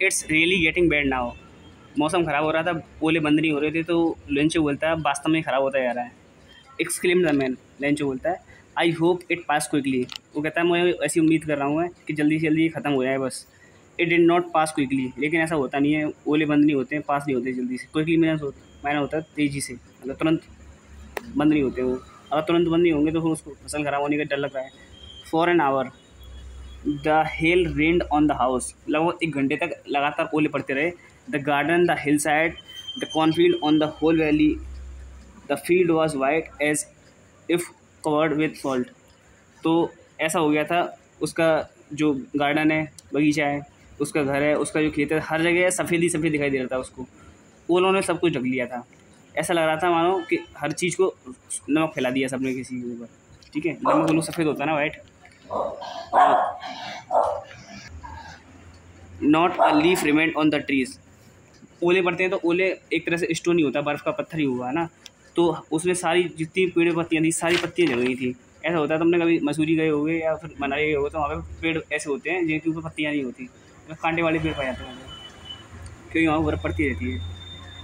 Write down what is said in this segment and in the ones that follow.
It's really getting bad now. मौसम ख़राब हो रहा था, ओले बंद नहीं हो रहे थे, तो लेंचो बोलता है वास्तव में ख़राब होता जा रहा है। एक्सक्लेम द मैन, लेंचो बोलता है I hope it pass quickly. वो कहता है मैं ऐसी उम्मीद कर रहा हूँ मैं कि जल्दी से जल्दी ख़त्म हो जाए बस। It did not pass quickly, लेकिन ऐसा होता नहीं है, ओले बंद नहीं होते हैं, पास नहीं होते जल्दी से। क्विकली मैंने होता है तेज़ी से, मतलब तुरंत बंद नहीं होते वो। अगर तुरंत बंद नहीं होंगे तो फिर उसको फसल ख़राब होने का डर लग रहा है। For an hour the hail rained on the house, लगभग 1 घंटे तक लगातार ओले पड़ते रहे। The garden, the hill side, the cornfield on the whole valley, the field was white as if covered with salt. तो ऐसा हो गया था, उसका जो गार्डन है, बगीचा है, उसका घर है, उसका जो खेत है, हर जगह सफ़ेद ही सफ़ेद दिखाई दे रहा था उसको। ओलों ने सब कुछ ढक लिया था। ऐसा लग रहा था मानो कि हर चीज़ को नमक फैला दिया सबने किसी के ऊपर। ठीक है, नमक लोग सफ़ेद होता है ना, white. Not a leaf remained on the trees. ओले पड़ते हैं तो ओले एक तरह से स्टोन ही होता है, बर्फ़ का पत्थर ही हुआ है ना, तो उसमें सारी जितनी पेड़ पत्तियाँ थी सारी पत्तियाँ जल गई थी। ऐसा होता है, तुमने कभी मसूरी गए होगे या फिर मनाली गए होगे तो वहाँ पे पेड़ ऐसे होते हैं जिनके ऊपर पत्तियाँ नहीं होती, तो कांटे वाले पेड़ पाए जाते हैं क्योंकि वहाँ बर्फ़ पड़ती रहती है।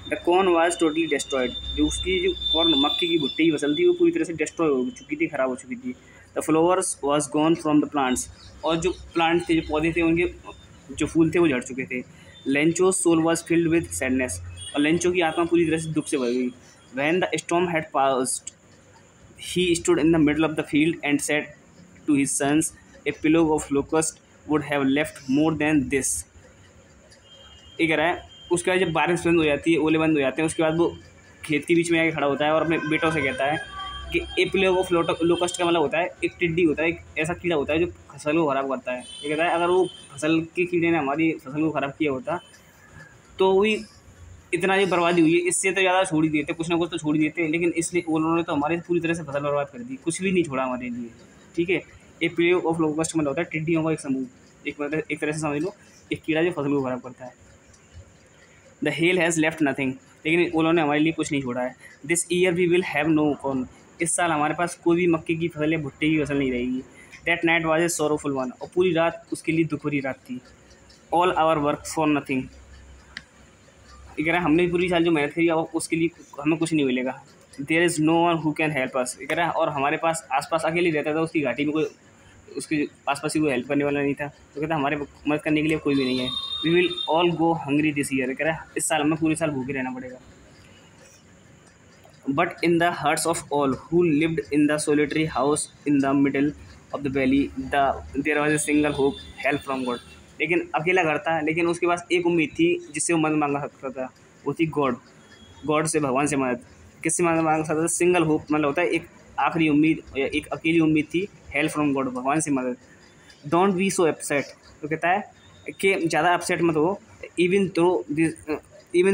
The corn was totally destroyed, जो उसकी जो कॉर्न मक्के की भुट्टे की फसल थी वो पूरी तरह से डिस्ट्रॉय हो चुकी थी, ख़राब हो चुकी थी। The flowers was gone from the plants, और जो प्लांट थे, जो पौधे थे, उनके जो फूल थे वो झड़ चुके थे। Lencho soul was filled with sadness, और लेंचो की आत्मा पूरी तरह से दुख से भर गई। When the storm had passed he stood in the middle of the field and said to his sons, a pillow of locust would have left more than this। ये कह रहा है, उसके बाद जब बारिश बंद हो जाती है, ओले बंद हो जाते हैं, उसके बाद वो खेत के बीच में आके खड़ा होता है और अपने बेटों से कहता है कि ए पिलो ऑफ लोकस्ट का मतलब होता है एक टिड्डी होता है, एक ऐसा कीड़ा होता है जो फसल को ख़राब करता है। ये कहता है अगर वो फसल के कीड़े ने हमारी फसल को ख़राब किया होता तो भी इतना जो बर्बादी हुई है, इससे तो ज़्यादा छोड़ ही देते, कुछ ना कुछ तो छोड़ ही देते, लेकिन इसलिए उन्होंने तो हमारी पूरी तरह से फसल बर्बाद कर दी, कुछ भी नहीं छोड़ा हमारे लिए। ठीक है, ए प्ले ऑफ लोकस्ट मतलब होता है टिड्डियों का एक समूह, एक तरह से समझ लो एक कीड़ा जो फसल को खराब करता है। The hail has left nothing, लेकिन उन्होंने हमारे लिए कुछ नहीं छोड़ा है। This year we will have no corn, इस साल हमारे पास कोई भी मक्के की फसल या भुट्टे की फसल नहीं रहेगी। That night was a sorrowful one, और पूरी रात उसके लिए दुख भरी रात थी। All our work for nothing, ये कह रहा है हमने पूरी साल जो मेहनत करी और उसके लिए हमें कुछ नहीं मिलेगा। There is no one who can help us, ये कह रहा है और हमारे पास आसपास अकेले रहता था, उसकी घाटी में कोई उसके आसपास ही कोई हेल्प करने वाला नहीं था, तो कहता है हमारे मदद करने के लिए कोई भी नहीं है। We will all go hungry this year, कह रहा है इस साल हमें पूरे साल भूखे रहना पड़ेगा। But in the hearts of all who lived in the solitary house in the middle of the valley there was a single hope, help from God. लेकिन अकेला घर था, लेकिन उसके पास एक उम्मीद थी जिससे वो मदद मांगा सकता था, वो थी गॉड। गॉड से, भगवान से मदद। किससे मदद मांग सकता था? सिंगल होप मतलब होता है एक आखिरी उम्मीद या एक अकेली उम्मीद थी, हेल्प फ्रॉम गॉड, भगवान से मदद। डोंट बी सो अपसेट, तो कहता है कि ज़्यादा अपसेट मत हो। Even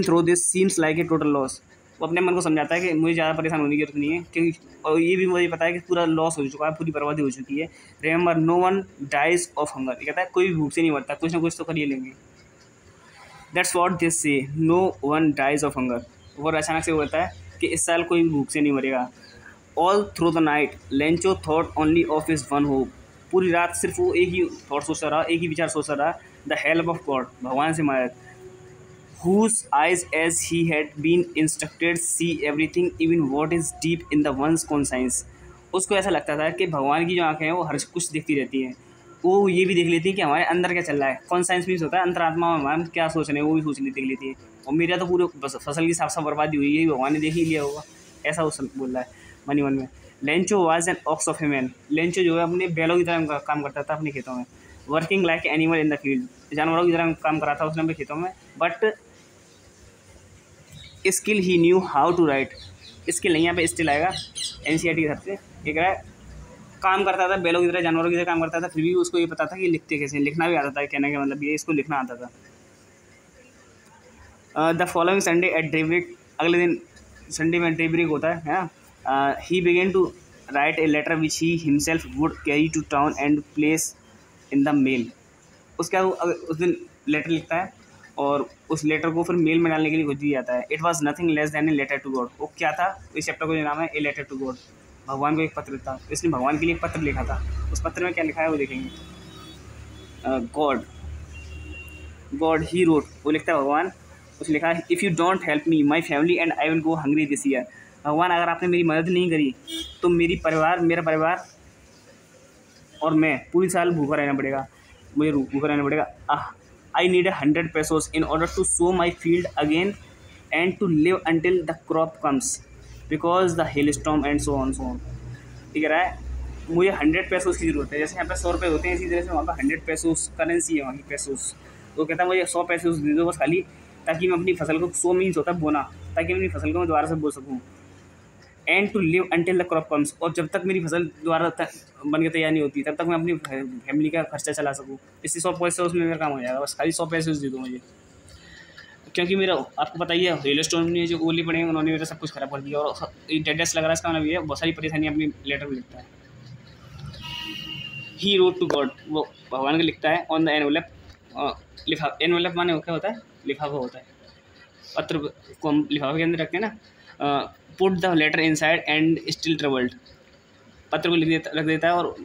though this seems like a total loss, वो अपने मन को समझाता है कि मुझे ज़्यादा परेशान होने की जरूरत नहीं है, क्योंकि और ये भी मुझे पता है कि पूरा लॉस हो चुका है, पूरी बर्बादी हो चुकी है। Remember no one dies of hunger, ये कहता है कोई भी भूख से नहीं मरता, कुछ ना कुछ तो कर ही लेंगे। That's what this say, no one dies of hunger. और अचानक से वो कहता है कि इस साल कोई भी भूख से नहीं मरेगा। All through the night Lencho thought only of his one hope, पूरी रात सिर्फ वो एक ही थॉट सोचता रहा, एक ही विचार सोचता रहा, द हेल्प ऑफ गॉड, भगवान से मदद। whose eyes as he had been instructed see everything even what is deep in the one's conscience। उसको ऐसा लगता था कि भगवान की जो आंखें हैं वो हर कुछ देखती रहती हैं, वो ये भी देख लेती हैं कि हमारे अंदर क्या चल रहा है। कॉन्साइंस मीन्स होता है अंतरात्मा में हम क्या सोच रहे हैं, वो भी सोच देख लेती है। और मेरा तो पूरे फसल की साफ साफ बर्बादी हुई है, भगवान ने देख ही लिया होगा, ऐसा वो बोल रहा है मनी मन में। Lencho was an ox of a man, Lencho जो है अपने बैलों की तरह काम करता था अपने खेतों में। Working like animal in the field, जानवरों की तरह काम करा था उसने अपने खेतों में। But still he knew how to write, skill नहीं, यहाँ पे स्टिल आएगा NCERT की तरफ से। ये कह रहा है काम करता था बैलों की तरह, जानवरों की तरह काम करता था, फिर भी उसको ये पता था कि लिखते कैसे, लिखना भी आता था, कहने का मतलब ये इसको लिखना आता था। The following Sunday at daybreak, अगले दिन संडे में डेब्रिक होता है ना, he began to write a letter which he himself would carry to town and place in the mail. उसके बाद उस दिन लेटर लिखता है और उस लेटर को फिर मेल में डालने के लिए कुछ दिया जाता है। It was nothing less than a letter to God, वो क्या था, इस चैप्टर को जो नाम है ए लेटर टू गॉड, भगवान को एक पत्र था, इसने भगवान के लिए एक पत्र लिखा था। उस पत्र में क्या लिखा है वो देखेंगे। गॉड गॉड ही रोट, वो लिखता है भगवान, उसने लिखा है if you don't help me my family and I will go hungry this year. भगवान अगर आपने मेरी मदद नहीं करी तो मेरा परिवार और मैं पूरी साल भूखा रहना पड़ेगा, मुझे भूखा रहना पड़ेगा। I need 100 pesos in order to sow my field again and to live until the crop comes because the hail storm and so on. ठीक है रहा है, मुझे 100 pesos की ज़रूरत है। जैसे यहाँ पे 100 रुपये होते हैं, इसी तरह से वहाँ पर 100 pesos करेंसी है वहाँ की, pesos। तो कहता है मुझे 100 pesos दे दो बस खाली, ताकि मैं अपनी फसल को 100 मीन्स होता है बोना, ताकि मैं अपनी फसल को मैं दोबारा से बो सकूँ। And to live until the crop comes, और जब तक मेरी फसल दोबारा बन के तैयार नहीं होती तब तक मैं अपनी फैमिली का खर्चा चला सकूँ। इससे 100 पैसे उसमें मेरा काम हो जाएगा, बस खाली 100 pesos दे दो मुझे। क्योंकि मेरा आपको पता ही है हेल स्टॉर्म ने जो ओले पड़े हैं उन्होंने मेरा सब कुछ खराब कर दिया, और डेडनेस लग रहा है इसका मतलब ये है बहुत सारी परेशानी अपनी लेटर में लिखता है। ही रोट टू गॉड, वो भगवान को लिखता है ऑन द एनवेलप। एनवेलप माने क्या होता है, लिफाफा होता है, पत्र को हम लिफाफे के अंदर रखते हैं ना। Put the letter inside and still troubled, पत्र को रख देता है और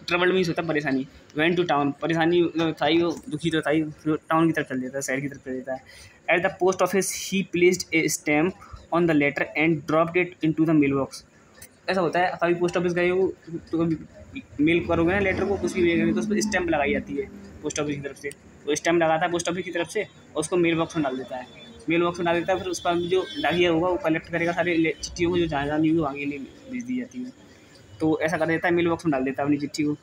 ट्रबल्ड मीन्स होता है परेशानी। वेंट टू टाउन, परेशानी था ही, वो दुखी तो था ही, टाउन की तरफ चल देता है, शहर की तरफ चल देता है। At the post office he placed a stamp on the letter and dropped it into the mail box. ऐसा होता है, कभी पोस्ट ऑफिस गए हो तो कभी मेल करोगे ना लेटर को, कुछ भी भेजोगे तो उस पर स्टैम्प लगाई जाती है पोस्ट ऑफिस की तरफ से। वो स्टैम्प लगाता है पोस्ट ऑफिस की तरफ से और उसको मेल बॉक्स में डाल देता है। मेल बॉक्स में डाल देता है, फिर उसका जो डाकिया होगा वो कलेक्ट करेगा सारे चिट्ठियों को जो जहाँ जानी होगी वहाँ के लिए भेज दी जाती है। तो ऐसा कर देता है, मेल बॉक्स में डाल देता है अपनी चिट्ठी को।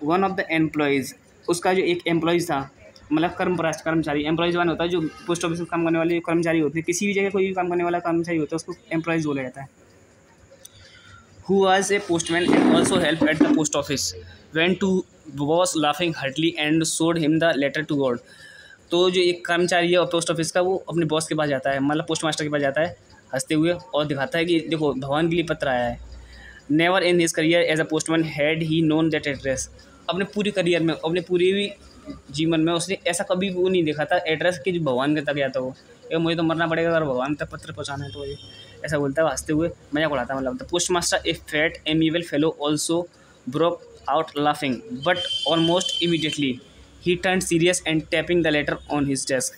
वन ऑफ द एम्प्लॉयज़, उसका जो एक एम्प्लॉयज़ था, मतलब कर्मचारी, एम्प्लॉयज़ वन होता है जो पोस्ट ऑफिस में काम करने वाले कर्मचारी होते हैं, किसी भी जगह कोई भी काम करने वाला कर्मचारी होता है उसको एम्प्लॉयज़ बोला जाता है। Who was a postman and also helped at the post office, went to was laughing heartily and showed him the letter to God। तो जो एक कर्मचारी है पोस्ट ऑफिस का, वो अपने बॉस के पास जाता है, मतलब पोस्ट मास्टर के पास जाता है हंसते हुए, और दिखाता है कि देखो भगवान के लिए पत्र आया है। Never in his career as a postman had he known that address, अपने पूरी करियर में, अपने पूरे भी जीवन में उसने ऐसा कभी वो नहीं देखा था एड्रेस कि जो भगवान के तक गया था वो, ये मुझे तो मरना पड़ेगा अगर भगवान तक पत्र पहुँचाना है तो ये ऐसा बोलता है हंसते हुए, मजाक उड़ाता है। मतलब the post master A fat amiable fellow also broke out laughing but almost immediately he turn serious and tapping the later on his desk.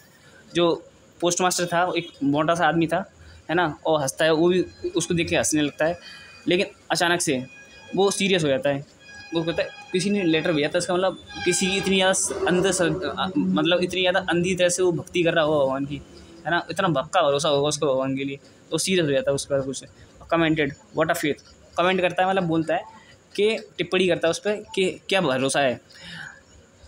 जो पोस्ट मास्टर था वो एक मोटा सा आदमी था, है ना, और हंसता है, वो भी उसको देख के हंसने लगता है, लेकिन अचानक से वो सीरियस हो जाता है। वो कहता है किसी ने लेटर भेजा था, इसका मतलब किसी की इतनी ज़्यादा मतलब इतनी ज़्यादा अंधी तरह से वो भक्ति कर रहा होगा भगवान की, है ना, इतना भक्का भरोसा होगा उसको भगवान के लिए, तो सीरियस हो जाता है उसके बाद कुछ। Commented what a faith, comment करता है मतलब बोलता है कि टिप्पणी करता है उस पर कि क्या भरोसा है।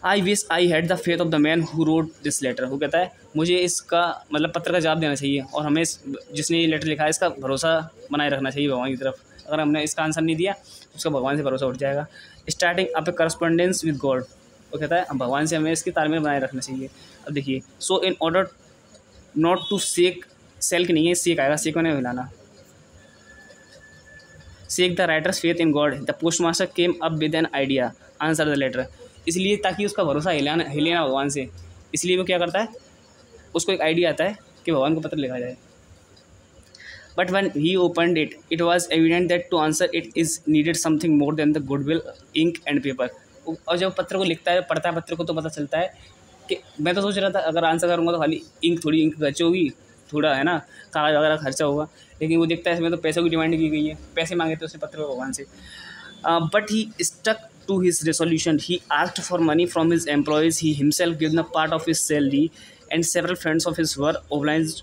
I wish I had the faith of the man who wrote this letter, वो कहता है मुझे इसका मतलब पत्र का जवाब देना चाहिए और हमें जिसने ये लेटर लिखा है इसका भरोसा बनाए रखना चाहिए भगवान की तरफ। अगर हमने इसका आंसर नहीं दिया उसका भगवान से भरोसा उठ जाएगा। Starting up A correspondence with God, वो कहता है भगवान से हमें इसकी तालमेल बनाए रखना चाहिए। अब देखिए, so in order not to shake, सेल की नहीं है, सेक आएगा, सेक ने हिलाना, shake the writer's faith in God the post master came up with an idea answer the letter, इसलिए ताकि उसका भरोसा हिले ना भगवान से, इसलिए वो क्या करता है, उसको एक आइडिया आता है कि भगवान को पत्र लिखा जाए। But when he opened it, it was evident that to answer it is needed something more than the goodwill ink and paper. और जब पत्र को लिखता है, पढ़ता है पत्र को, तो पता चलता है कि मैं तो सोच रहा था अगर आंसर करूँगा तो खाली इंक, थोड़ी इंक खर्च होगी, थोड़ा, है ना, कागज वगैरह खर्चा होगा, लेकिन वो देखता है इसमें तो पैसों की डिमांड की गई है, पैसे मांगे थे उसने पत्र भगवान से। But he stuck to his resolution, he asked for money from his employees, he himself gave them part of his salary and several friends of his were obliged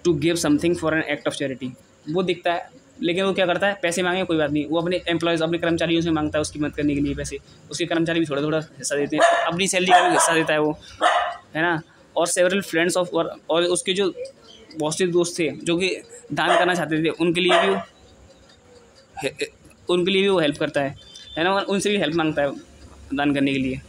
to give something for an act of charity। वो दिखता है, लेकिन वो क्या करता है, पैसे मांगे कोई बात नहीं, वो अपने एम्प्लॉयज़, अपने कर्मचारियों से मांगता है उसकी मदद करने के लिए पैसे, उसके कर्मचारी भी थोड़ा थोड़ा हिस्सा देते हैं, अपनी सैलरी का भी हिस्सा देता है वो, है ना, और सेवरल फ्रेंड्स ऑफ, और उसके जो बहुत से दोस्त थे जो कि दान करना चाहते थे उनके लिए भी वो हेल्प करता है ना, उनसे भी हेल्प मांगता है दान करने के लिए।